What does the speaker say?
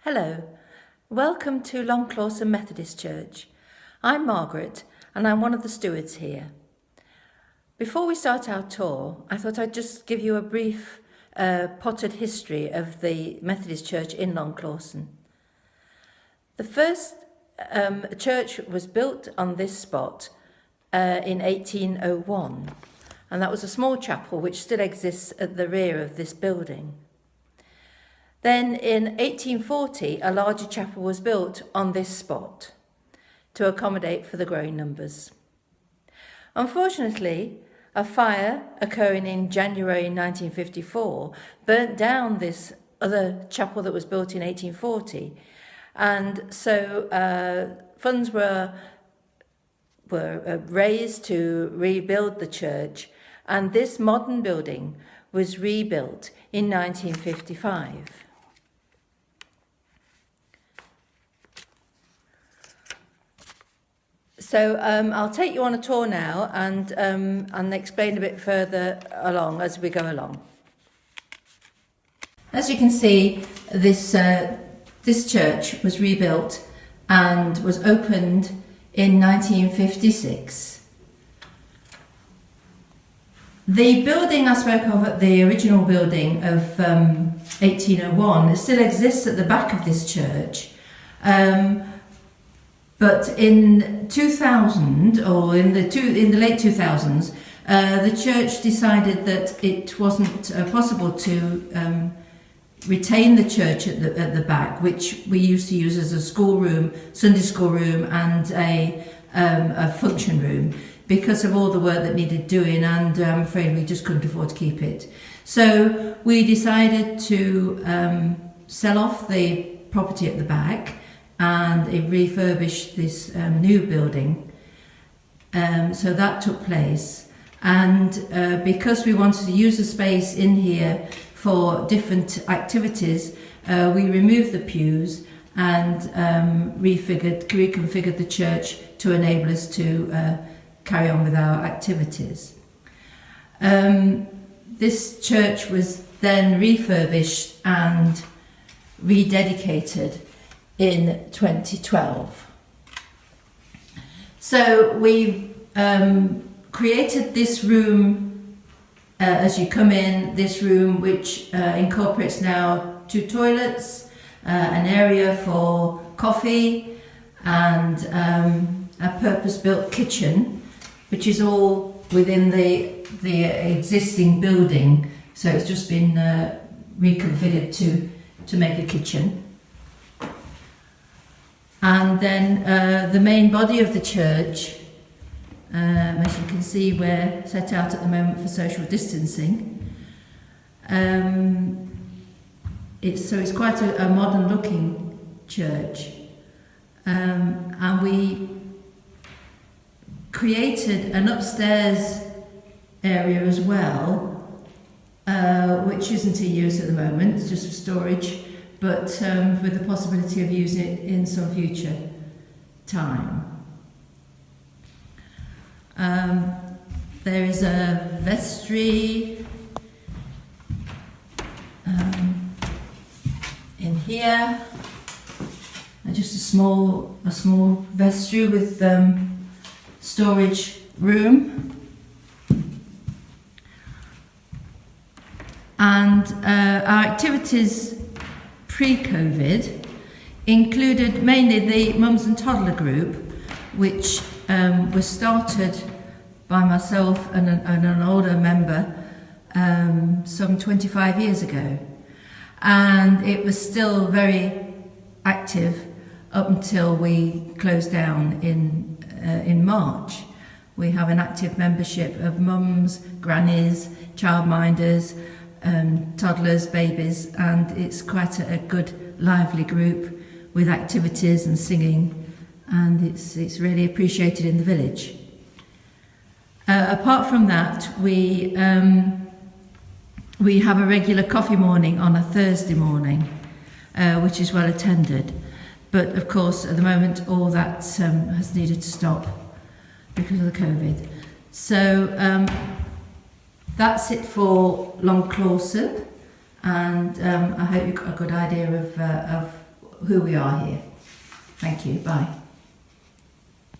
Hello, welcome to Clawson Methodist Church. I'm Margaret and I'm one of the stewards here. Before we start our tour, I thought I'd just give you a brief potted history of the Methodist Church in Clawson. The first church was built on this spot in 1801, and that was a small chapel which still exists at the rear of this building. Then in 1840, a larger chapel was built on this spot to accommodate for the growing numbers. Unfortunately, a fire occurring in January 1954 burnt down this other chapel that was built in 1840, and so funds were raised to rebuild the church, and this modern building was rebuilt in 1955. So I'll take you on a tour now and explain a bit further along as we go along. As you can see, this church was rebuilt and was opened in 1956. The building I spoke of, the original building of 1801, still exists at the back of this church. But in 2000, or in the late 2000s, the church decided that it wasn't possible to retain the church at the back, which we used to use as a schoolroom, Sunday school room, and a function room, because of all the work that needed doing, and I'm afraid we just couldn't afford to keep it. So we decided to sell off the property at the back and refurbish this new building. So that took place. And because we wanted to use the space in here for different activities, we removed the pews and reconfigured the church to enable us to carry on with our activities. This church was then refurbished and rededicated in 2012. So we created this room as you come in, this room which incorporates now 2 toilets, an area for coffee, and a purpose-built kitchen, which is all within the existing building. So it's just been reconfigured to make a kitchen. And then the main body of the church, as you can see, we're set out at the moment for social distancing. It's quite a modern looking church. And we created an upstairs area as well, which isn't in use at the moment, it's just for storage, but with the possibility of using it in some future time. There is a vestry in here, and just a small vestry with storage room. And our activities pre-COVID included mainly the mums and toddler group, which was started by myself and an older member some 25 years ago, and it was still very active up until we closed down in March. We have an active membership of mums, grannies, childminders, toddlers, babies, and it's quite a good, lively group with activities and singing, and it's really appreciated in the village. Apart from that, we have a regular coffee morning on a Thursday morning, which is well attended. But of course, at the moment, all that has needed to stop because of the COVID. So that's it for Clawson, and I hope you've got a good idea of who we are here. Thank you. Bye.